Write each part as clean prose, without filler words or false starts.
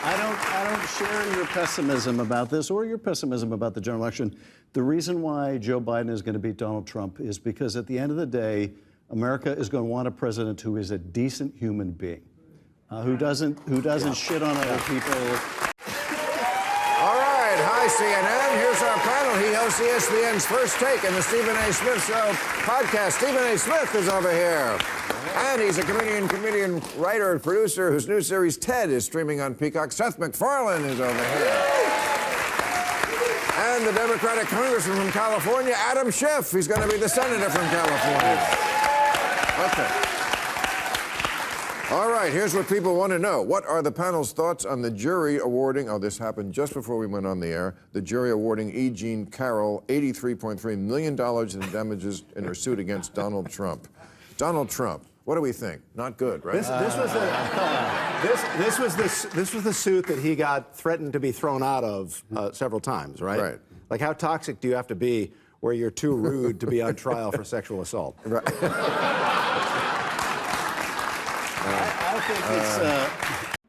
I don't share your pessimism about this or your pessimism about the general election. The reason why Joe Biden is going to beat Donald Trump is because at the end of the day, America is going to want a president who is a decent human being, who doesn't shit on other people. All right, hi CNN. Here's our panel. He hosts ESPN's First Take and the Stephen A. Smith Show podcast. Stephen A. Smith is over here. And he's a comedian, writer, producer whose new series, Ted, is streaming on Peacock. Seth MacFarlane is over here. And the Democratic congressman from California, Adam Schiff. He's going to be the senator from California. Okay. All right, here's what people want to know. What are the panel's thoughts on the jury awarding, this happened just before we went on the air, the jury awarding E. Jean Carroll $83.3 million in damages in her suit against Donald Trump. Donald Trump. What do we think? Not good, right? This was the suit that he got threatened to be thrown out of several times, right? Right. Like, how toxic do you have to be where you're too rude to be on trial for sexual assault? Right. I think it's...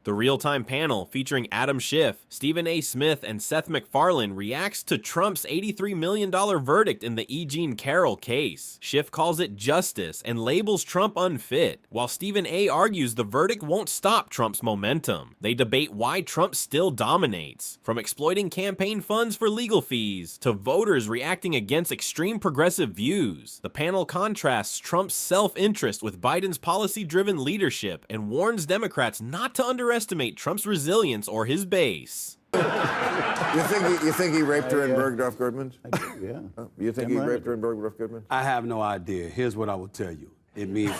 The real-time panel featuring Adam Schiff, Stephen A. Smith, and Seth MacFarlane reacts to Trump's $83 million verdict in the E. Jean Carroll case. Schiff calls it justice and labels Trump unfit, while Stephen A. argues the verdict won't stop Trump's momentum. They debate why Trump still dominates, from exploiting campaign funds for legal fees to voters reacting against extreme progressive views. The panel contrasts Trump's self-interest with Biden's policy-driven leadership and warns Democrats not to underestimate Trump's resilience or his base. You think he raped her in Bergdorf Goodman? Yeah. You think he raped her in Bergdorf Goodman? I have no idea. Here's what I will tell you. It means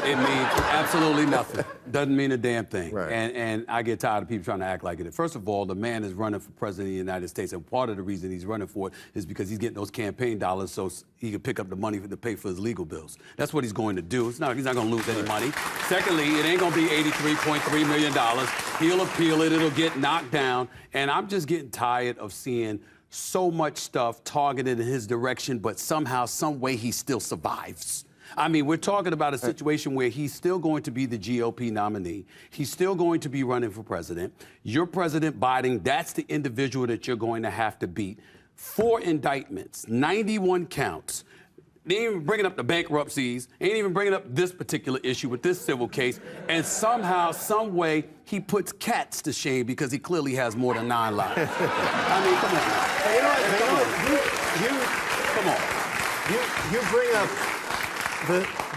absolutely nothing. Doesn't mean a damn thing. Right. And I get tired of people trying to act like it. First of all, the man is running for president of the United States, and part of the reason he's running for it is because he's getting those campaign dollars so he can pick up the money to pay for his legal bills. That's what he's going to do. He's not going to lose any money. Secondly, it ain't going to be $83.3 million. He'll appeal it. It'll get knocked down. And I'm just getting tired of seeing so much stuff targeted in his direction, but somehow, some way, he still survives. I mean, we're talking about a situation where he's still going to be the GOP nominee. He's still going to be running for president. You're President Biden. That's the individual that you're going to have to beat. 4 indictments, 91 counts. They ain't even bringing up the bankruptcies. Ain't even bringing up this particular issue with this civil case. And somehow, some way, he puts cats to shame because he clearly has more than 9 lives. I mean, come on. You bring up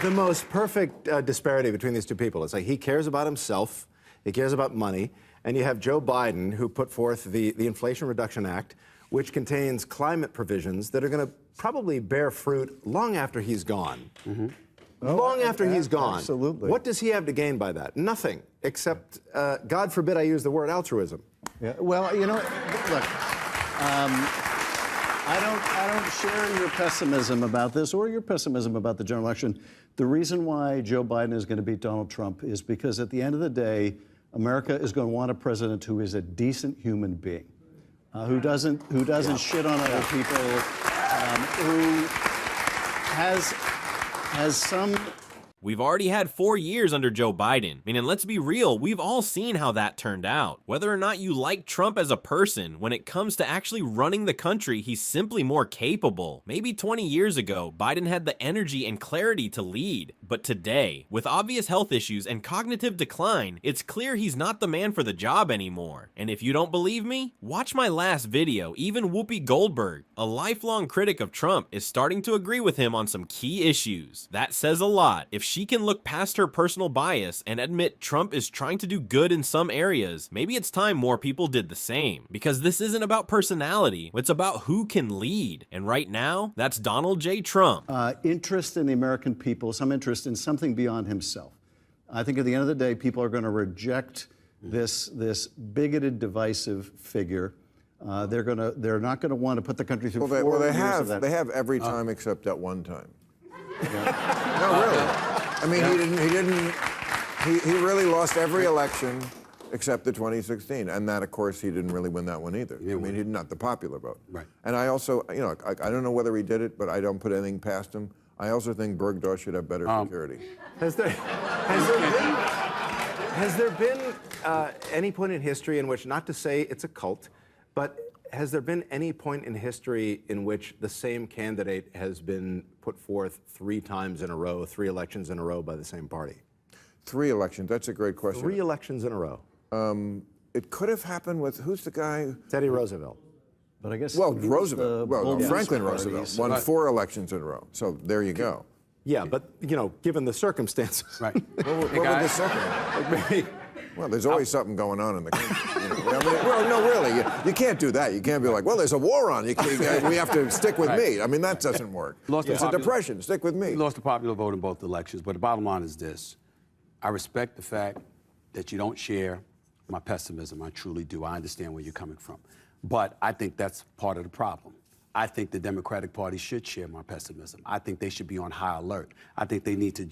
the most perfect disparity between these two people. It's like he cares about himself, he cares about money, and you have Joe Biden, who put forth the Inflation Reduction Act, which contains climate provisions that are going to probably bear fruit long after he's gone. Mm-hmm. Long after he's gone. Absolutely. What does he have to gain by that? Nothing, except, God forbid I use the word altruism. Yeah, well, you know, look, I don't share your pessimism about this or your pessimism about the general election. The reason why Joe Biden is going to beat Donald Trump is because at the end of the day, America is going to want a president who is a decent human being, who doesn't shit on other people, who has some... We've already had 4 years under Joe Biden. I mean, and let's be real, we've all seen how that turned out. Whether or not you like Trump as a person, when it comes to actually running the country, he's simply more capable. Maybe 20 years ago, Biden had the energy and clarity to lead. But today, with obvious health issues and cognitive decline, it's clear he's not the man for the job anymore. And if you don't believe me, watch my last video. Even Whoopi Goldberg, a lifelong critic of Trump, is starting to agree with him on some key issues. That says a lot. If she can look past her personal bias and admit Trump is trying to do good in some areas, maybe it's time more people did the same. Because this isn't about personality, it's about who can lead. And right now, that's Donald J. Trump. Interest in the American people, some interest in something beyond himself. I think at the end of the day, people are going to reject this bigoted, divisive figure. They're not going to want to put the country through 4 years of that. They have every time except that one time. Yeah. No, really. I mean, he really lost every election except the 2016, and that, of course, he didn't really win that one either. I mean, he's not the popular vote. Right. And I also, you know, I don't know whether he did it, but I don't put anything past him. I also think Bergdorf should have better security. Has there been any point in history in which, not to say it's a cult, but has there been any point in history in which the same candidate has been put forth 3 times in a row, 3 elections in a row by the same party? 3 elections. That's a great question. 3 elections in a row. It could have happened with, who's the guy? Teddy Roosevelt. But I guess Well, he was Roosevelt. the Well, no, boldest Franklin party, Roosevelt so- won 4 elections in a row. So there you go. Yeah, but, you know, given the circumstances. Right. What would the second? Well, there's always something going on in the country. You know? I mean, well, no, really, you can't do that. You can't be like, well, there's a war on. We have to stick with me. I mean, that doesn't work. Lost the It's a popular- depression. Stick with me. He lost the popular vote in both elections, but the bottom line is this. I respect the fact that you don't share my pessimism. I truly do. I understand where you're coming from. But I think that's part of the problem. I think the Democratic Party should share my pessimism. I think they should be on high alert. I think they need to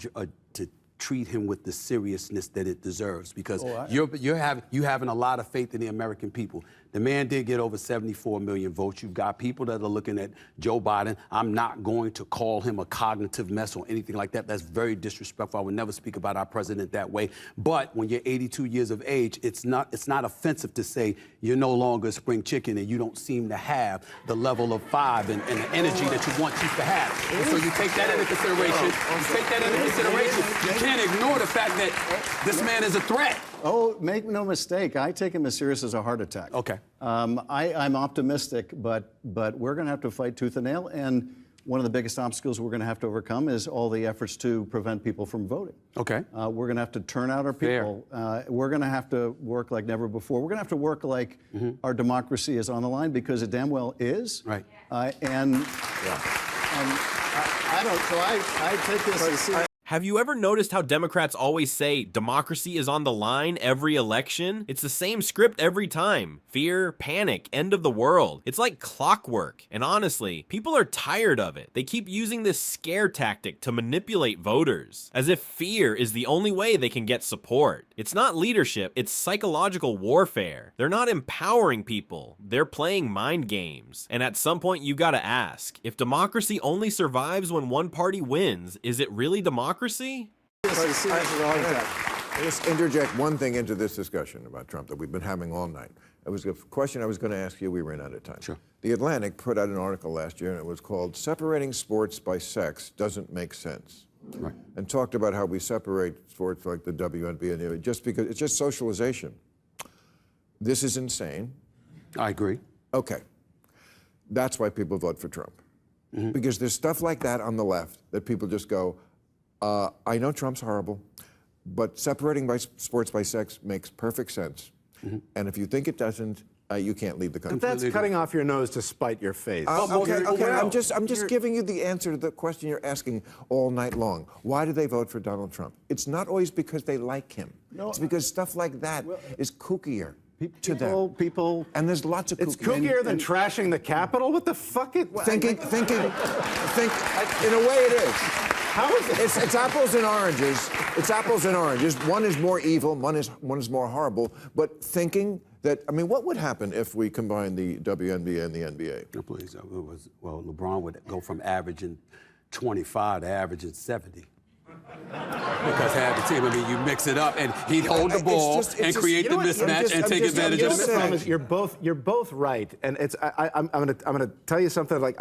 treat him with the seriousness that it deserves, because you having a lot of faith in the American people. The man did get over 74 million votes. You've got people that are looking at Joe Biden. I'm not going to call him a cognitive mess or anything like that. That's very disrespectful. I would never speak about our president that way. But when you're 82 years of age, it's not offensive to say you're no longer a spring chicken and you don't seem to have the level of 5 and the energy that you once used to have. And so you take that into consideration. You can't ignore the fact that this man is a threat. Oh, make no mistake, I take him as serious as a heart attack. Okay. I'm optimistic, but we're going to have to fight tooth and nail, and one of the biggest obstacles we're going to have to overcome is all the efforts to prevent people from voting. Okay. We're going to have to turn out our people. We're going to have to work like never before. We're going to have to work like our democracy is on the line, because it damn well is. Right. I don't, so I take this as serious. Have you ever noticed how Democrats always say democracy is on the line every election? It's the same script every time. Fear, panic, end of the world. It's like clockwork. And honestly, people are tired of it. They keep using this scare tactic to manipulate voters, as if fear is the only way they can get support. It's not leadership, it's psychological warfare. They're not empowering people. They're playing mind games. And at some point you gotta ask, if democracy only survives when one party wins, is it really democracy? I just interject one thing into this discussion about Trump that we've been having all night. It was a question I was going to ask you. We ran out of time. Sure. The Atlantic put out an article last year, and it was called "Separating Sports by Sex Doesn't Make Sense." Right. And talked about how we separate sports like the WNBA and just because it's just socialization. This is insane. I agree. Okay. That's why people vote for Trump. Because there's stuff like that on the left that people just go, I know Trump's horrible, but separating sports by sex makes perfect sense. And if you think it doesn't, you can't lead the country. That's cutting off your nose to spite your face. Okay. I'm just giving you the answer to the question you're asking all night long. Why do they vote for Donald Trump? It's not always because they like him. No, it's because stuff like that is kookier to them. And there's lots of It's kookier than trashing the Capitol? What the fuck? Think, in a way it is. How is it? It's apples and oranges. It's apples and oranges. One is more evil, one is more horrible. But thinking that, I mean, what would happen if we combined the WNBA and the NBA? No, please. LeBron would go from averaging 25 to averaging 70. Because half the team, I mean, you mix it up, and he'd hold the ball and create the mismatch and take advantage of the mismatch. You're both right, and it's. I'm gonna tell you something. Like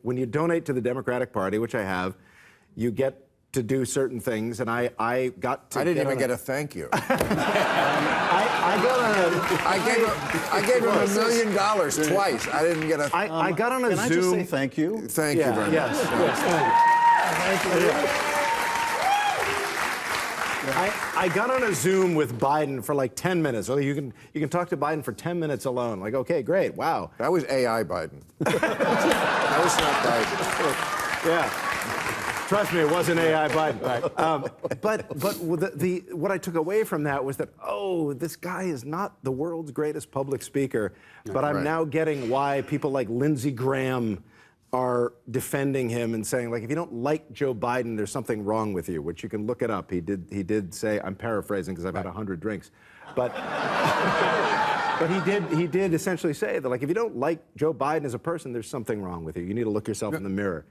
when you donate to the Democratic Party, which I have, you get to do certain things, and I got to. I didn't even get a thank you. I got on a. I gave him $1 million twice. I didn't get a. I got on a Can Zoom. I just say thank you? Thank you very much. Yes. Thank you. I got on a Zoom with Biden for like 10 minutes. Well, you can talk to Biden for 10 minutes alone. Like, okay, great, wow. That was AI Biden. That was not Biden. Yeah. Trust me, it wasn't AI Biden. But what I took away from that was that, oh, this guy is not the world's greatest public speaker, but I'm now getting why people like Lindsey Graham are defending him and saying, like, if you don't like Joe Biden, there's something wrong with you, which you can look it up. He did say, I'm paraphrasing because I've had 100 drinks, but but he did essentially say that, like, if you don't like Joe Biden as a person, there's something wrong with you. You need to look yourself in the mirror.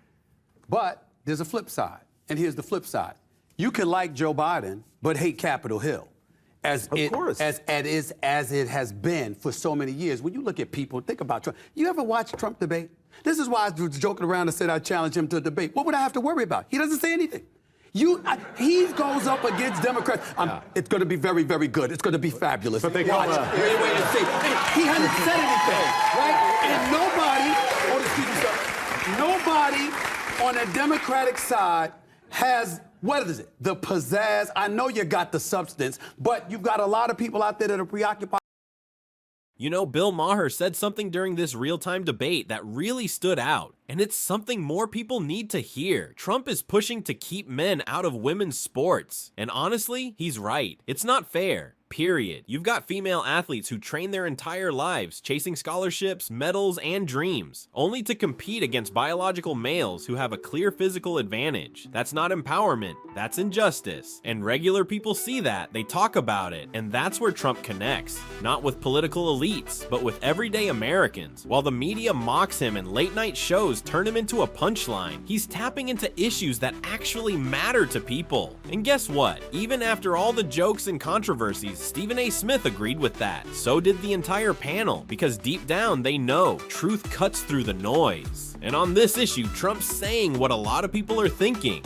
But there's a flip side, and here's the flip side. You can like Joe Biden, but hate Capitol Hill. as Of course. as it has been for so many years. When you look at people, think about Trump. You ever watch Trump debate? This is why I was joking around and said I challenge him to a debate. What would I have to worry about? He doesn't say anything. He goes up against Democrats. It's going to be very, very good. It's going to be fabulous. But they watch. call, Wait and see. He hasn't said anything, right? And nobody on the Democratic side has, what is it? The pizzazz. I know you got the substance, but you've got a lot of people out there that are preoccupied. You know, Bill Maher said something during this real-time debate that really stood out, and it's something more people need to hear. Trump is pushing to keep men out of women's sports, and honestly, he's right. It's not fair. Period. You've got female athletes who train their entire lives chasing scholarships, medals, and dreams, only to compete against biological males who have a clear physical advantage. That's not empowerment, that's injustice. And regular people see that, they talk about it, and that's where Trump connects. Not with political elites, but with everyday Americans. While the media mocks him and late night shows turn him into a punchline, he's tapping into issues that actually matter to people. And guess what? Even after all the jokes and controversies, Stephen A. Smith agreed with that. So did the entire panel, because deep down they know truth cuts through the noise. And on this issue, Trump's saying what a lot of people are thinking.